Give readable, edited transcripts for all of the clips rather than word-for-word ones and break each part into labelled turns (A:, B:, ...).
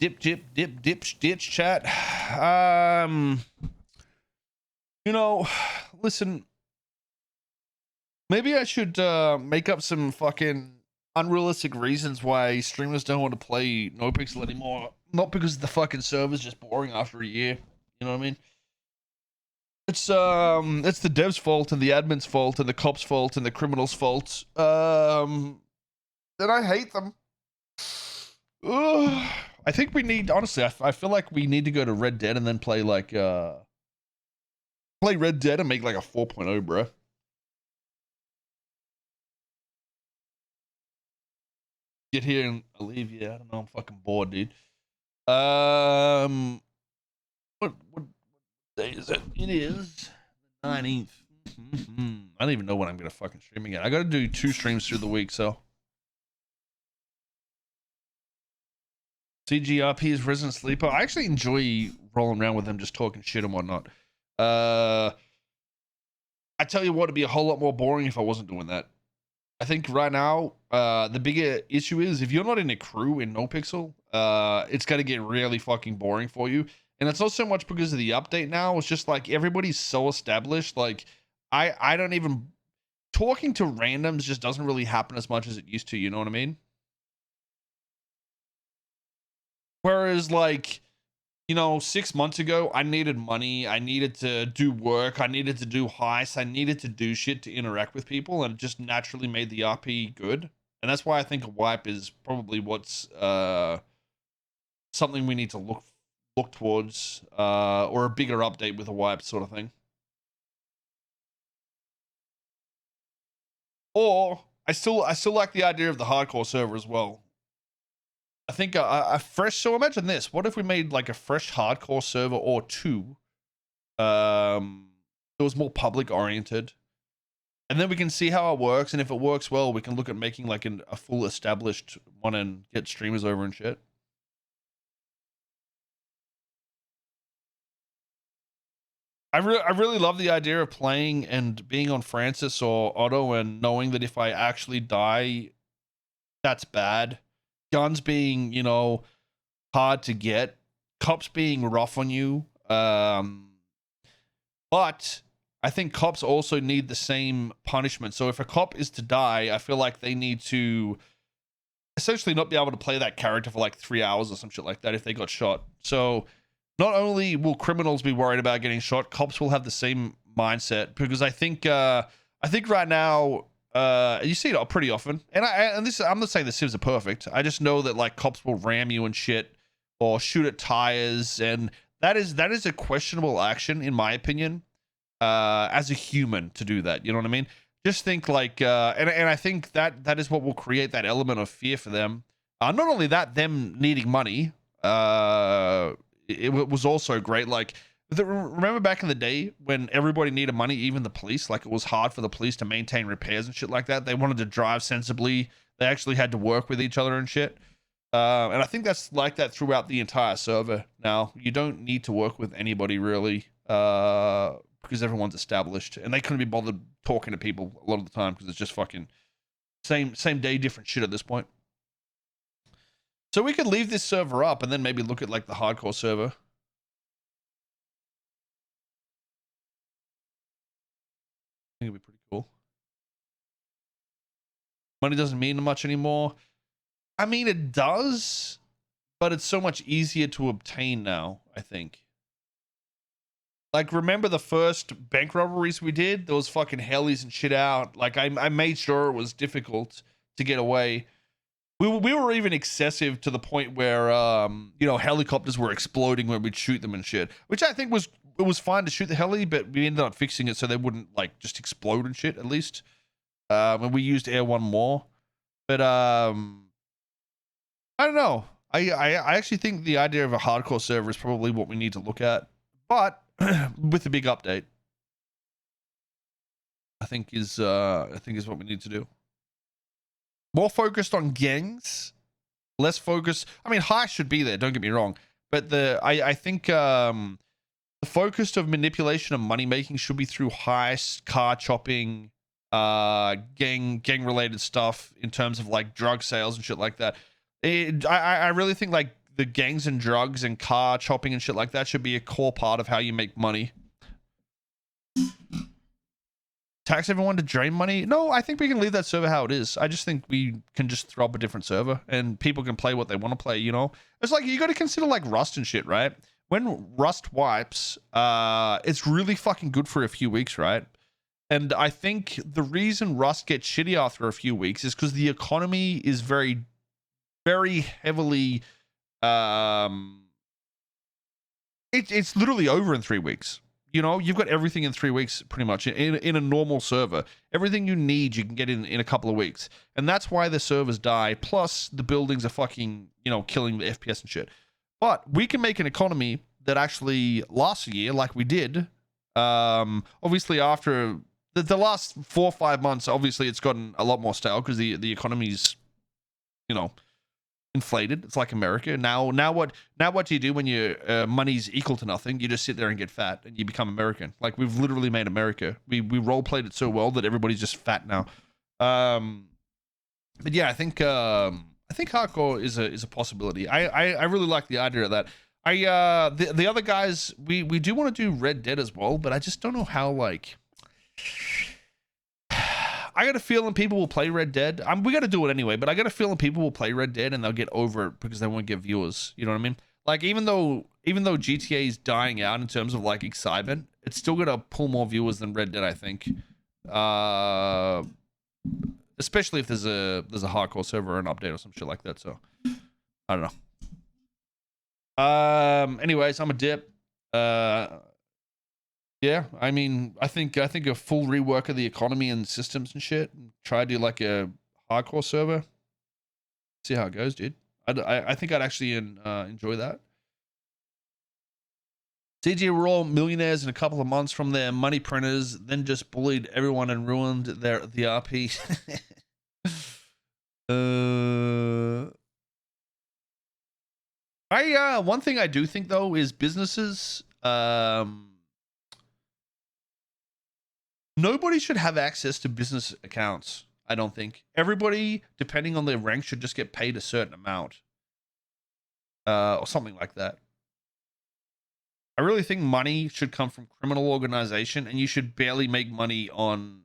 A: Ditch chat. You know, listen, maybe I should make up some fucking unrealistic reasons why streamers don't want to play NoPixel anymore. Not because the fucking server's just boring after a year. You know what I mean? It's the dev's fault and the admin's fault and the cops' fault and the criminals' fault. Then I hate them. Ugh. I think we need, honestly, I feel like we need to go to Red Dead and then play like play Red Dead and make like a 4.0, bro. Get here and I'll leave. Yeah, I don't know. I'm fucking bored, dude. What day is it? It is the 19th. I don't even know when I'm gonna fucking stream again. I gotta do 2 streams through the week, so. CGRP is Resident Sleeper. I actually enjoy rolling around with them, just talking shit and whatnot. I tell you what, it'd be a whole lot more boring if I wasn't doing that. I think right now, the bigger issue is if you're not in a crew in NoPixel, it's gonna get really fucking boring for you. And it's not so much because of the update now. It's just like everybody's so established. Like I don't even, talking to randoms just doesn't really happen as much as it used to. You know what I mean? Whereas, like, you know, 6 months ago, I needed money. I needed to do work. I needed to do heists. I needed to do shit to interact with people, and it just naturally made the RP good. And that's why I think a wipe is probably what's something we need to look towards, or a bigger update with a wipe sort of thing. Or I still like the idea of the hardcore server as well. I think a fresh, so imagine this. What if we made like a fresh hardcore server or 2? It was more public oriented. And then we can see how it works. And if it works well, we can look at making like a full established one and get streamers over and shit. I really love the idea of playing and being on Francis or Otto and knowing that if I actually die, that's bad. Guns being, you know, hard to get, cops being rough on you. But I think cops also need the same punishment. So if a cop is to die, I feel like they need to essentially not be able to play that character for like 3 hours or some shit like that if they got shot. So not only will criminals be worried about getting shot, cops will have the same mindset, because I think right now, you see it pretty often, and I'm not saying the civs are perfect. I just know that like cops will ram you and shit, or shoot at tires, and that is a questionable action in my opinion. As a human to do that, you know what I mean? Just think like, and I think that is what will create that element of fear for them. Not only that, them needing money. It was also great. Like, remember back in the day when everybody needed money, even the police? Like, it was hard for the police to maintain repairs and shit like that. They wanted to drive sensibly. They actually had to work with each other and shit. And I think that's like that throughout the entire server now. You don't need to work with anybody really, because everyone's established. And they couldn't be bothered talking to people a lot of the time because it's just fucking same day, different shit at this point. So we could leave this server up and then maybe look at like the hardcore server. I think it'd be pretty cool. Money doesn't mean much anymore. I mean, it does, but it's so much easier to obtain now, I think. Like, remember the first bank robberies we did? There was fucking helis and shit out. Like, I made sure it was difficult to get away. We were even excessive to the point where, you know, helicopters were exploding when we'd shoot them and shit. Which I think it was fine to shoot the heli, but we ended up fixing it so they wouldn't, like, just explode and shit, at least. And we used Air 1 more. But, I don't know. I actually think the idea of a hardcore server is probably what we need to look at. But, with the big update, I think is what we need to do. More focused on gangs, less focused. I mean, high should be there. Don't get me wrong, but I think the focus of manipulation and money making should be through heist, car chopping, gang related stuff in terms of like drug sales and shit like that. I really think like the gangs and drugs and car chopping and shit like that should be a core part of how you make money. Tax everyone to drain money? No, I think we can leave that server how it is. I just think we can just throw up a different server and people can play what they want to play, you know? It's like, you got to consider like Rust and shit, right? When Rust wipes, it's really fucking good for a few weeks, right? And I think the reason Rust gets shitty after a few weeks is because the economy is very, very heavily... it's literally over in 3 weeks. You know, you've got everything in 3 weeks, pretty much, in a normal server. Everything you need, you can get in a couple of weeks. And that's why the servers die, plus the buildings are fucking, you know, killing the FPS and shit. But we can make an economy that actually lasts a year, like we did. Obviously, after the last 4 or 5 months, obviously, it's gotten a lot more stale, because the economy's, you know, inflated. It's like America. Now what do you do when your money's equal to nothing? You just sit there and get fat and you become American. Like, we've literally made America. We role played it so well that everybody's just fat now. But yeah, I think hardcore is a possibility. I really like the idea of that. The other guys, we do want to do Red Dead as well, but I just don't know how, like, I got a feeling people will play Red Dead. We got to do it anyway, but I got a feeling people will play Red Dead and they'll get over it because they won't get viewers. You know what I mean? Like, even though GTA is dying out in terms of like excitement, it's still gonna pull more viewers than Red Dead, I think. Especially if there's a hardcore server or an update or some shit like that. So I don't know. Anyways, I'm a dip. Yeah, I mean, I think a full rework of the economy and systems and shit. And try to do like a hardcore server. See how it goes, dude. I think I'd actually enjoy that. CG were all millionaires in a couple of months from their money printers, then just bullied everyone and ruined the RP. One thing I do think though is businesses. Nobody should have access to business accounts, I don't think. Everybody, depending on their rank, should just get paid a certain amount. Or something like that. I really think money should come from criminal organization, and you should barely make money on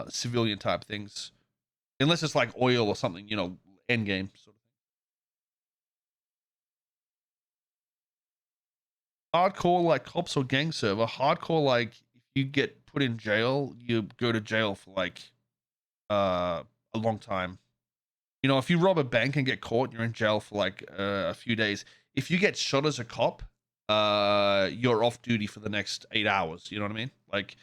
A: civilian type things. Unless it's like oil or something, you know, endgame sort of thing. Hardcore like cops or gang server. Hardcore like if you get put in jail, you go to jail for like a long time. You know, if you rob a bank and get caught, you're in jail for like a few days. If you get shot as a cop, you're off duty for the next 8 hours. You know what I mean? Like,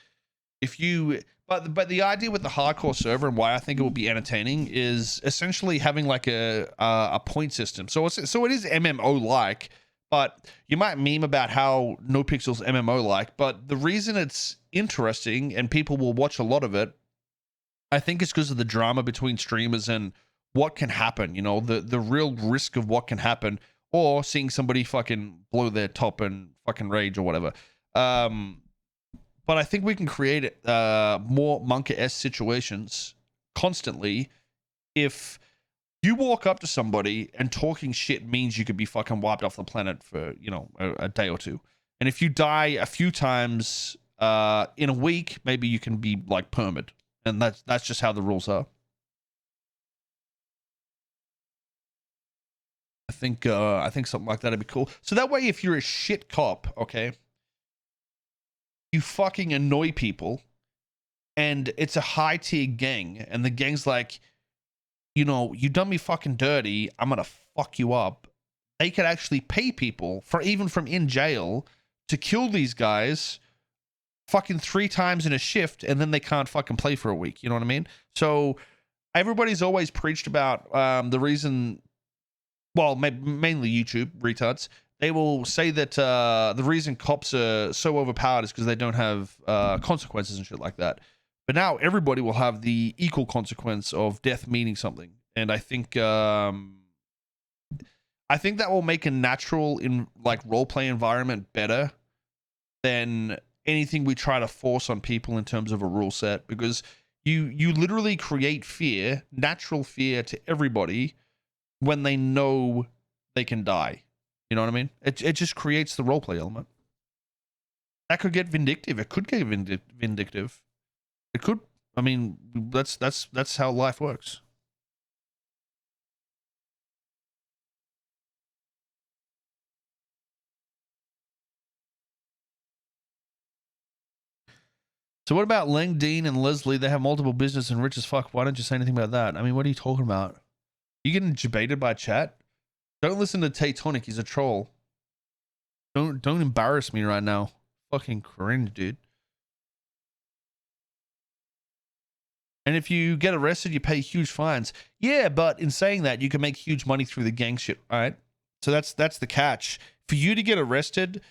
A: if you, but the idea with the hardcore server and why I think it will be entertaining is essentially having like a point system. So it is MMO like, but you might meme about how NoPixel's MMO like. But the reason it's interesting and people will watch a lot of it, I think it's because of the drama between streamers and what can happen. You know, the real risk of what can happen, or seeing somebody fucking blow their top and fucking rage or whatever. But I think we can create more Monka-esque situations constantly. If you walk up to somebody and talking shit means you could be fucking wiped off the planet for, you know, a day or two. And if you die a few times in a week, maybe you can be like permit. And that's just how the rules are. I think something like that'd be cool. So that way, if you're a shit cop, okay, you fucking annoy people, and it's a high tier gang, and the gang's like, you know, you done me fucking dirty, I'm gonna fuck you up. They could actually pay people even from in jail to kill these guys fucking 3 times in a shift, and then they can't fucking play for a week. You know what I mean? So everybody's always preached about the reason. Well, mainly YouTube retards. They will say that the reason cops are so overpowered is because they don't have consequences and shit like that. But now everybody will have the equal consequence of death meaning something, and I think that will make a natural roleplay environment better than anything we try to force on people in terms of a rule set, because you literally create fear, natural fear to everybody when they know they can die. You know what I mean? It just creates the roleplay element. That could get vindictive. It could get vindictive. It could. I mean, that's how life works. So what about Lang, Dean, and Leslie? They have multiple business and rich as fuck. Why don't you say anything about that? I mean, what are you talking about? You getting debated by chat? Don't listen to Tectonic. He's a troll. Don't embarrass me right now. Fucking cringe, dude. And if you get arrested, you pay huge fines. Yeah, but in saying that, you can make huge money through the gang shit, right? So that's the catch. For you to get arrested,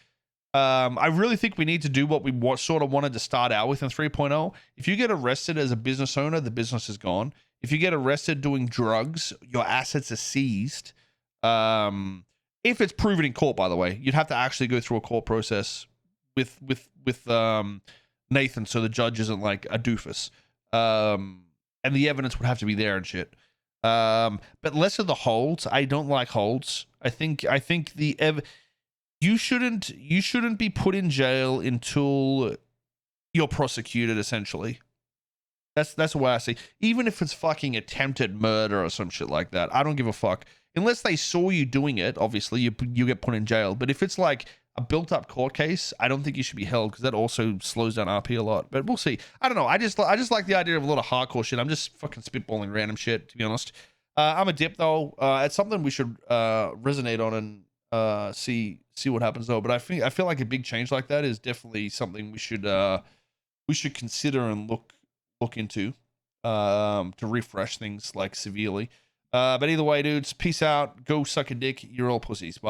A: I really think we need to do what we sort of wanted to start out with in 3.0. If you get arrested as a business owner, the business is gone. If you get arrested doing drugs, your assets are seized. If it's proven in court, by the way, you'd have to actually go through a court process with Nathan, so the judge isn't like a doofus. And the evidence would have to be there and shit. But less of the holds. I don't like holds. I think you shouldn't be put in jail until you're prosecuted, essentially. That's the way I see. Even if it's fucking attempted murder or some shit like that, I don't give a fuck. Unless they saw you doing it, obviously you get put in jail. But if it's like a built-up court case, I don't think you should be held, because that also slows down RP a lot. But we'll see. I don't know. I just like the idea of a lot of hardcore shit. I'm just fucking spitballing random shit, to be honest. I'm a dip though. It's something we should resonate on and see what happens though. But I feel like a big change like that is definitely something we should consider and look into to refresh things like severely. But either way, dudes, peace out. Go suck a dick. You're all pussies. Bye.